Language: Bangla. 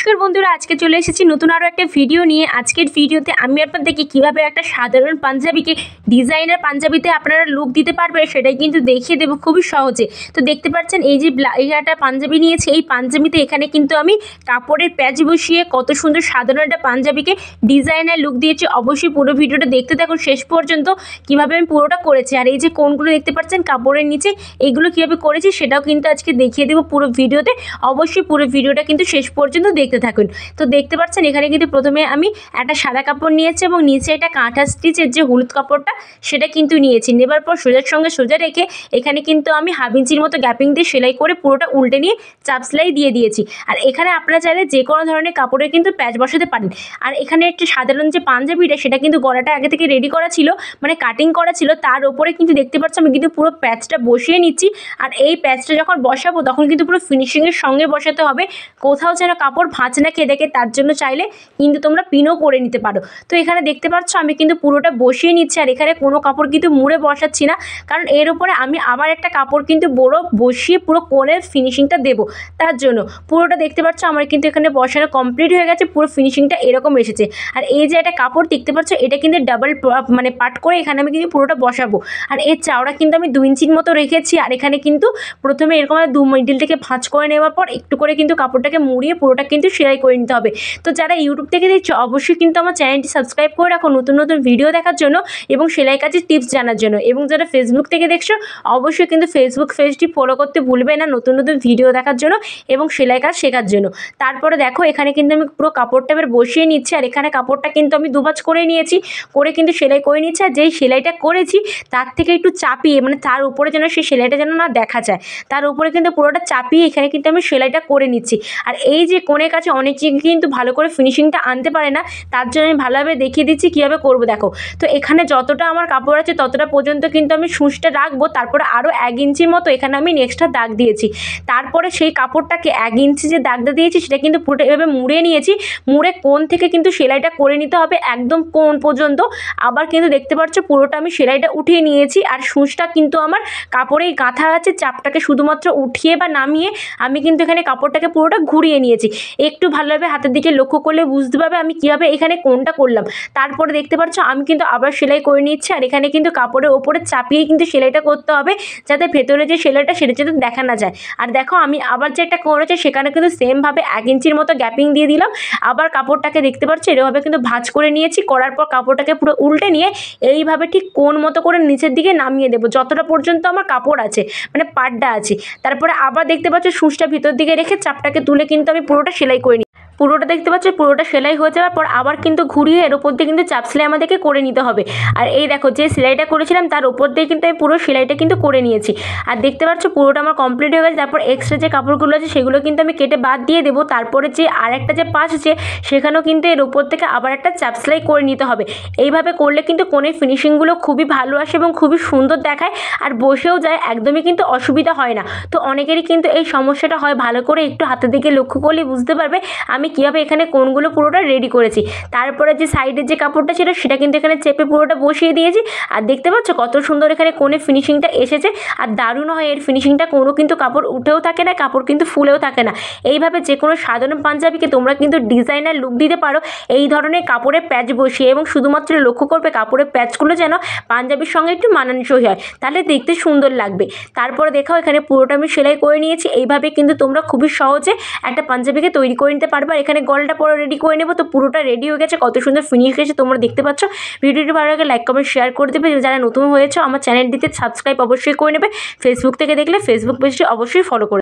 নমস্কার বন্ধুরা, আজকে চলে এসেছি নতুন আরও একটা ভিডিও নিয়ে। আজকের ভিডিওতে আমি আপনাদেরকে কীভাবে একটা সাধারণ পাঞ্জাবিকে ডিজাইনার পাঞ্জাবিতে আপনারা লুক দিতে পারবেন সেটাই কিন্তু দেখিয়ে দেবো খুবই সহজে। তো দেখতে পাচ্ছেন এই যে একটা পাঞ্জাবি নিয়েছি, এই পাঞ্জাবিতে এখানে কিন্তু আমি কাপড়ের প্যাচ বসিয়ে কত সুন্দর সাধারণ একটা পাঞ্জাবিকে ডিজাইনার লুক দিয়েছি। অবশ্যই পুরো ভিডিওটা দেখতে থাকুন শেষ পর্যন্ত কীভাবে আমি পুরোটা করেছি। আর এই যে কোনগুলো দেখতে পাচ্ছেন কাপড়ের নিচে, এইগুলো কীভাবে করেছি সেটাও কিন্তু আজকে দেখিয়ে দেবো পুরো ভিডিওতে। অবশ্যই পুরো ভিডিওটা কিন্তু শেষ পর্যন্ত দেখতে থাকুন। তো দেখতে পাচ্ছেন এখানে কিন্তু প্রথমে আমি একটা সাদা কাপড় নিয়েছি এবং নিচে একটা কাঁথা স্টিচের যে হলুদ কাপড়টা সেটা কিন্তু নিয়েছি। নেবার পর সোজার সঙ্গে সোজা রেখে এখানে কিন্তু আমি হাফ ইঞ্চির মতো গ্যাপিং দিয়ে সেলাই করে পুরোটা উল্টে নিয়ে চাপ সেলাই দিয়ে দিয়েছি। আর এখানে আপনারা চাইলে যে কোনো ধরনের কাপড়ে কিন্তু প্যাচ বসাতে পারেন। আর এখানে একটি সাধারণ যে পাঞ্জাবিটা সেটা কিন্তু গলাটা আগে থেকে রেডি করা ছিল, মানে কাটিং করা ছিল, তার উপরে কিন্তু দেখতে পাচ্ছি আমি কিন্তু পুরো প্যাচটা বসিয়ে নিচ্ছি। আর এই প্যাচটা যখন বসাবো তখন কিন্তু পুরো ফিনিশিংয়ের সঙ্গে বসাতে হবে, কোথাও যেন কাপড় ভাঁজ না খেয়ে দেখে। তার জন্য চাইলে কিন্তু তোমরা পিনও করে নিতে পারো। তো এখানে দেখতে পাচ্ছ আমি কিন্তু পুরোটা বসিয়ে নিচ্ছি। আর এখানে কোনো কাপড় কিন্তু মুড়ে বসাচ্ছি না, কারণ এর উপরে আমি আবার একটা কাপড় কিন্তু বড় বসিয়ে পুরো কোণের ফিনিশিংটা দেবো। তার জন্য পুরোটা দেখতে পাচ্ছ আমার কিন্তু এখানে বসানো কমপ্লিট হয়ে গেছে, পুরো ফিনিশিংটা এরকম এসেছে। আর এই যে একটা কাপড় দেখতে পাচ্ছ এটা কিন্তু ডাবল মানে পার্ট করে এখানে আমি কিন্তু পুরোটা বসাবো। আর এর চাওড়া কিন্তু আমি 2 ইঞ্চির মতো রেখেছি। আর এখানে কিন্তু প্রথমে এরকম মিডিল থেকে ভাঁজ করে নেওয়ার পর একটু করে কিন্তু কাপড়টাকে মুড়িয়ে পুরোটা কিন্তু সেলাই করে নিতে হবে। তো যারা ইউটিউব থেকে দেখছো অবশ্যই কিন্তু আমার চ্যানেলটি সাবস্ক্রাইব করে রাখো নতুন নতুন ভিডিও দেখার জন্য এবং সেলাই কাজের টিপস জানার জন্য। এবং যারা ফেসবুক থেকে দেখছো অবশ্যই কিন্তু ফেসবুক পেজটি ফলো করতে ভুলবে না নতুন নতুন ভিডিও দেখার জন্য এবং সেলাই কাজ শেখার জন্য। তারপরে দেখো এখানে কিন্তু আমি পুরো কাপড়টা এবার বসিয়ে নিচ্ছি। আর এখানে কাপড়টা কিন্তু আমি দুভাঁজ করে নিয়েছি, করে কিন্তু সেলাই করে নিচ্ছি। আর যেই সেলাইটা করেছি তার থেকে একটু চাপিয়ে, মানে তার উপরে যেন সেই সেলাইটা যেন না দেখা যায়, তার উপরে কিন্তু পুরোটা চাপিয়ে এখানে কিন্তু আমি সেলাইটা করে নিচ্ছি। আর এই যে কোণের কাছে অনেকে কিন্তু ভালো করে ফিনিশিংটা আনতে পারে না, তার জন্য আমি ভালোভাবে দেখিয়ে দিচ্ছি কীভাবে করবো। দেখো তো এখানে যতটা আমার কাপড় আছে ততটা পর্যন্ত কিন্তু আমি সূচটা রাখবো, তারপরে আরও 1 ইঞ্চির মতো এখানে আমি নেক্সটটা দাগ দিয়েছি। তারপরে সেই কাপড়টাকে 1 ইঞ্চি যে দাগটা দিয়েছি সেটা কিন্তু পুরোটা এভাবে মুড়ে নিয়েছি। মুড়ে কোণ থেকে কিন্তু সেলাইটা করে নিতে হবে একদম কোণ পর্যন্ত। আবার কিন্তু দেখতে পাচ্ছ পুরোটা আমি সেলাইটা উঠিয়ে নিয়েছি। আর সূচটা কিন্তু আমার কাপড়েই গাঁথা আছে, চাপটাকে শুধুমাত্র উঠিয়ে বা নামিয়ে আমি কিন্তু এখানে কাপড়টাকে পুরোটা ঘুরিয়ে নিয়েছি। একটু ভালোভাবে হাতের দিকে লক্ষ্য করলে বুঝতে পারবে আমি কীভাবে এখানে কোণটা করলাম। তারপরে দেখতে পাচ্ছ আমি কিন্তু আবার সেলাই করে নিচ্ছি। আর এখানে কিন্তু কাপড়ের ওপরে চাপিয়ে কিন্তু সেলাইটা করতে হবে, যাতে ভেতরে যে সেলাইটা সেটা যাতে দেখা না যায়। আর দেখো আমি আবার যে একটা কোণ আছে সেখানে কিন্তু সেমভাবে 1 ইঞ্চির মতো গ্যাপিং দিয়ে দিলাম। আবার কাপড়টাকে দেখতে পাচ্ছ এরভাবে কিন্তু ভাঁজ করে নিয়েছি। করার পর কাপড়টাকে পুরো উল্টে নিয়ে এইভাবে ঠিক কোণ মতো করে নিচের দিকে নামিয়ে দেবো যতটা পর্যন্ত আমার কাপড় আছে, মানে পাড়টা আছে। তারপরে আবার দেখতে পাচ্ছ সূচটা ভিতর দিকে রেখে চাপটাকে তুলে কিন্তু আমি পুরোটা সেলাই করে নিই। পুরোটা দেখতে পাচ্ছ পুরোটা সেলাই হয়ে যাওয়ার পর আবার কিন্তু ঘুরিয়ে এর উপর দিয়ে কিন্তু চাপ সেলাই আমাদেরকে করে নিতে হবে। আর এই দেখো যে সেলাইটা করেছিলাম তার উপর দিয়ে কিন্তু আমি পুরো সেলাইটা কিন্তু করে নিয়েছি। আর দেখতে পাচ্ছ পুরোটা আমার কমপ্লিট হয়ে গেছে। তারপর এক্সট্রা যে কাপড়গুলো আছে সেগুলো কিন্তু আমি কেটে বাদ দিয়ে দেবো। তারপরে যে আরেকটা যে পাশ আছে সেখানেও কিন্তু এর উপর থেকে আবার একটা চাপ সেলাই করে নিতে হবে। এইভাবে করলে কিন্তু কোণের ফিনিশিংগুলো খুবই ভালো আসে এবং খুবই সুন্দর দেখায়, আর বসেও যায়, একদমই কিন্তু অসুবিধা হয় না। তো অনেকেরই কিন্তু এই সমস্যাটা হয়, ভালো করে একটু হাতের দিকে লক্ষ্য করলে বুঝতে পারবে আমি কীভাবে এখানে কোণগুলো পুরোটা রেডি করেছি। তারপরে যে সাইডের যে কাপড়টা ছিল সেটা কিন্তু এখানে চেপে পুরোটা বসিয়ে দিয়েছি। আর দেখতে পাচ্ছ কত সুন্দর এখানে কোণের ফিনিশিংটা এসেছে। আর দারুণ হয় এর ফিনিশিংটা, কোনো কিন্তু কাপড় উঠেও থাকে না, কাপড় কিন্তু ফুলেও থাকে না। এইভাবে যে কোনো সাধারণ পাঞ্জাবিকে তোমরা কিন্তু ডিজাইনার লুক দিতে পারো এই ধরনের কাপড়ের প্যাচ বসিয়ে, এবং শুধুমাত্র লক্ষ্য করবে কাপড়ের প্যাচগুলো যেন পাঞ্জাবির সঙ্গে একটু মানানসই হয়, তাহলে দেখতে সুন্দর লাগবে। তারপরে দেখাও এখানে পুরোটা আমি সেলাই করে নিয়েছি। এইভাবে কিন্তু তোমরা খুবই সহজে একটা পাঞ্জাবিকে তৈরি করে নিতে পারবে। আর এখানে গলাটা পরে রেডি করে নেবো। তো পুরোটা রেডি হয়ে গেছে, কত সুন্দর ফিনিশ হয়েছে তোমরা দেখতে পাচ্ছ। ভিডিওটি ভালো লাগে লাইক কমেন্ট শেয়ার করে দেবে। যারা নতুন হয়েছে আমার চ্যানেলটিতে সাবস্ক্রাইব অবশ্যই করে নেবে। ফেসবুক থেকে দেখলে ফেসবুক পেজটি অবশ্যই ফলো করে